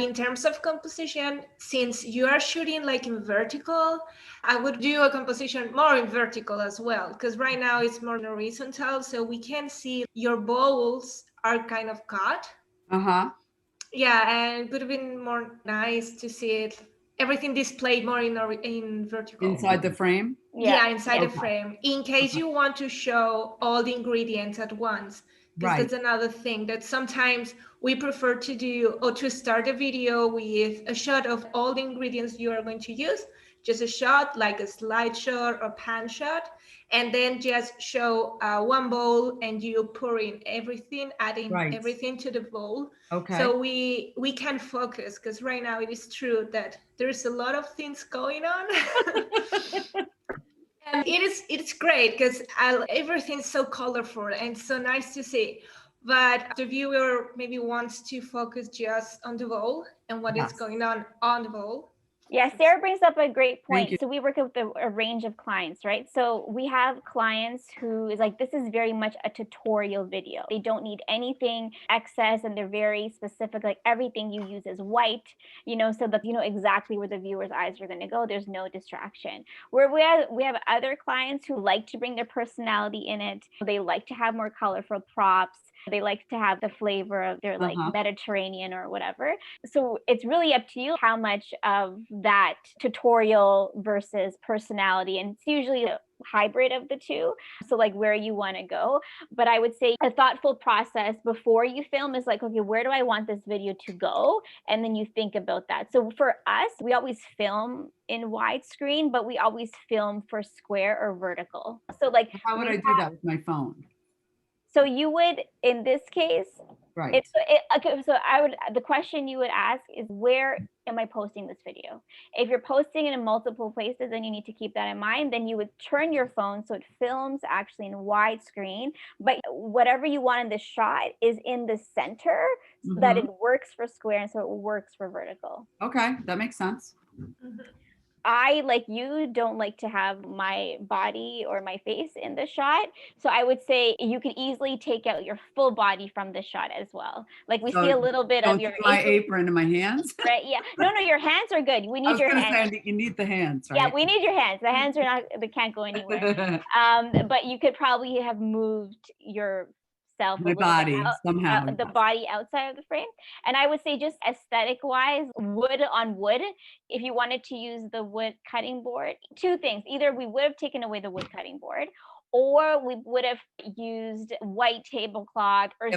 In terms of composition, since you are shooting like in vertical, I would do a composition more in vertical as well, because right now it's more horizontal, so we can see your bowls are kind of cut. Uh-huh. Yeah, and it would have been more nice to see it, everything displayed more in vertical. Inside the frame? Yeah, inside the Okay. frame, in case you want to show all the ingredients at once. Because Right. that's another thing that sometimes we prefer to do, or to start a video with a shot of all the ingredients you are going to use, just a shot, like a slide shot or pan shot, and then just show one bowl and you pour in everything, adding everything to the bowl. Okay. So we can focus, because right now it is true that there's a lot of things going on. And it's great because everything's so colorful and so nice to see. But the viewer maybe wants to focus just on the bowl and what is going on the bowl. Yeah, Sarah brings up a great point. So we work with a range of clients, right? So we have clients who is like, this is very much a tutorial video. They don't need anything excess, and they're very specific, like everything you use is white, so that you know exactly where the viewer's eyes are going to go. There's no distraction. Where we have other clients who like to bring their personality in it. They like to have more colorful props. They like to have the flavor of their like Mediterranean or whatever. So it's really up to you how much of that tutorial versus personality. And it's usually a hybrid of the two. So like where you want to go. But I would say a thoughtful process before you film is like, okay, where do I want this video to go? And then you think about that. So for us, we always film in widescreen, but we always film for square or vertical. So like, how would I do that with my phone? So you would, in this case, right. Okay, so the question you would ask is, where am I posting this video? If you're posting it in multiple places and you need to keep that in mind, then you would turn your phone so it films actually in widescreen, but whatever you want in the shot is in the center so that it works for square and so it works for vertical. Okay, that makes sense. I, like you, don't like to have my body or my face in the shot. So I would say you could easily take out your full body from the shot as well. Like we see a little bit of your my apron and my hands. Right. Yeah. No, your hands are good. We need your hands. You need the hands, right? Yeah, we need your hands. The hands are not, they can't go anywhere. But you could probably have moved your my body somehow, the body outside of the frame. And I would say, just aesthetic wise, wood on wood, if you wanted to use the wood cutting board, two things: either we would have taken away the wood cutting board, or we would have used white tablecloth or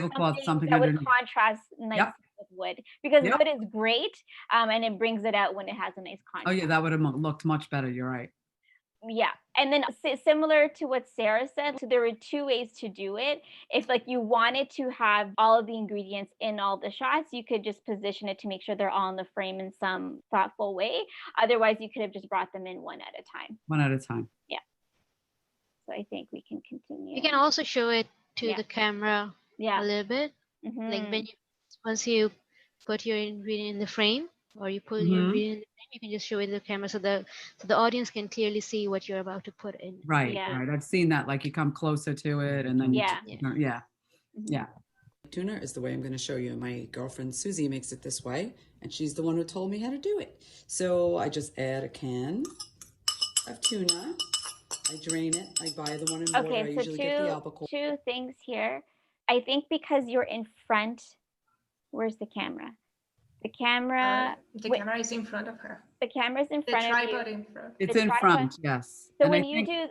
something that would contrast nicely with wood, because wood is great, and it brings it out when it has a nice contrast. Oh yeah, that would have looked much better. You're right. Yeah. And then similar to what Sarah said, so there were two ways to do it. If like you wanted to have all of the ingredients in all the shots, you could just position it to make sure they're all in the frame in some thoughtful way. Otherwise, you could have just brought them in one at a time. One at a time. Yeah. So I think we can continue. You can also show it to the camera a little bit. Like when once you put your ingredient in the frame, or you pull your ingredient in the frame, you can just show it to the camera so the audience can clearly see what you're about to put in. Right. Right. I've seen that. Like you come closer to it, and then Tuna is the way I'm going to show you. My girlfriend Susie makes it this way, and she's the one who told me how to do it. So I just add a can of tuna. I drain it. I buy the one in water. I usually get the Avocado. Two things here. I think because you're in front, where's the camera? The camera is in front of her. The camera's in front of you. The tripod in front. It's in front, yes. So when you do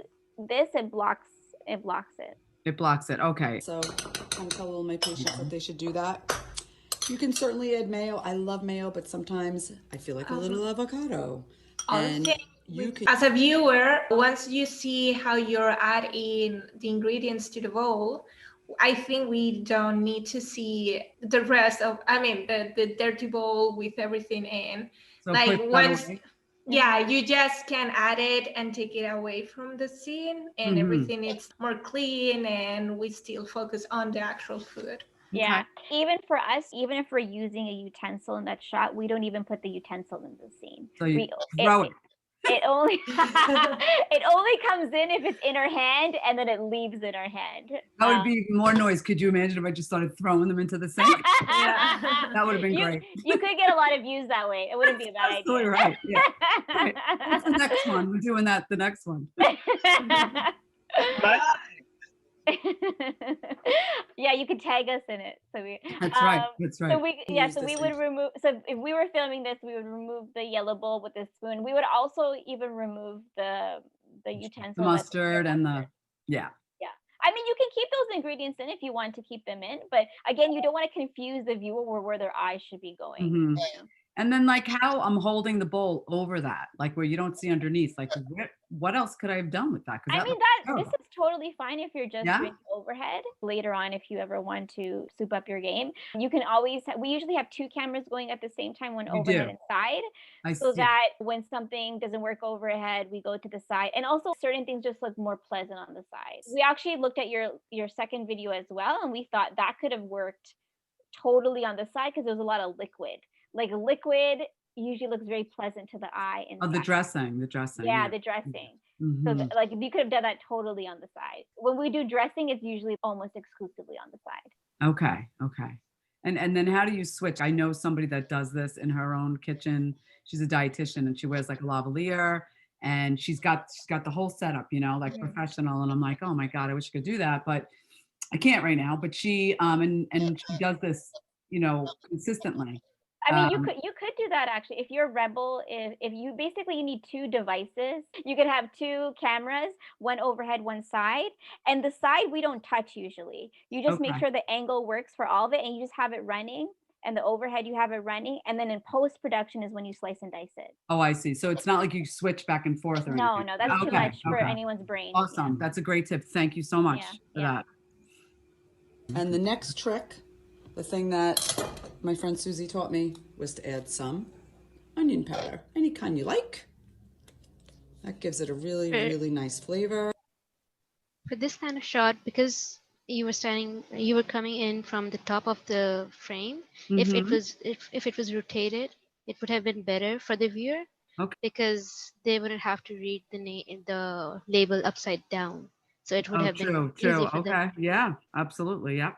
this, it blocks it. It blocks it. Okay. So I'm telling all my patients that they should do that. You can certainly add mayo. I love mayo, but sometimes I feel like a little avocado. And you can, as a viewer, once you see how you're adding the ingredients to the bowl, I think we don't need to see the rest of, the dirty bowl with everything in. So like once, you just can add it and take it away from the scene, and everything is more clean, and we still focus on the actual food. Yeah. Even for us, even if we're using a utensil in that shot, we don't even put the utensil in the scene. So you throw it. It only it only comes in if it's in her hand, and then it leaves in her hand. That would be even more noise. Could you imagine if I just started throwing them into the sink? That would have been great. You could get a lot of views that way. It wouldn't be a bad idea. Right. Yeah. Right. What's the next one? We're doing that. The next one. Yeah, you could tag us in it. So that's right. That's right. So we would remove. So if we were filming this, we would remove the yellow bowl with the spoon. We would also even remove the utensil, the mustard and the Yeah. I mean, you can keep those ingredients in if you want to keep them in, but again, you don't want to confuse the viewer where their eyes should be going. Mm-hmm. And then like how I'm holding the bowl over that, like where you don't see underneath, like what else could I have done with that? I mean, this is totally fine if you're just doing overhead. Later on, if you ever want to soup up your game, you can always, we usually have 2 cameras going at the same time, one overhead and side, so that when something doesn't work overhead, we go to the side. And also certain things just look more pleasant on the side. We actually looked at your second video as well, and we thought that could have worked totally on the side because there was a lot of liquid. Like liquid usually looks very pleasant to the eye. The dressing. Yeah, the dressing. Mm-hmm. So like you could have done that totally on the side. When we do dressing, it's usually almost exclusively on the side. Okay. And then how do you switch? I know somebody that does this in her own kitchen. She's a dietitian and she wears like a lavalier and she's got the whole setup, like professional. And I'm like, oh my God, I wish I could do that, but I can't right now. But she and she does this, consistently. I mean, you could do that actually. If you're a rebel, if you basically you need 2 devices, you could have 2 cameras, one overhead, one side, and the side we don't touch usually. You just make sure the angle works for all of it, and you just have it running. And the overhead, you have it running, and then in post-production is when you slice and dice it. Oh, I see. So it's not like you switch back and forth or anything. No, that's too much for anyone's brain. Awesome. That's a great tip. Thank you so much for that. And the next trick, the thing that my friend Susie taught me, was to add some onion powder, any kind you like. That gives it a really, really nice flavor. For this kind of shot, because you were coming in from the top of the frame, if it was rotated, it would have been better for the viewer, because they wouldn't have to read the label upside down. So it would have been true. Okay. Yeah, absolutely. Yeah.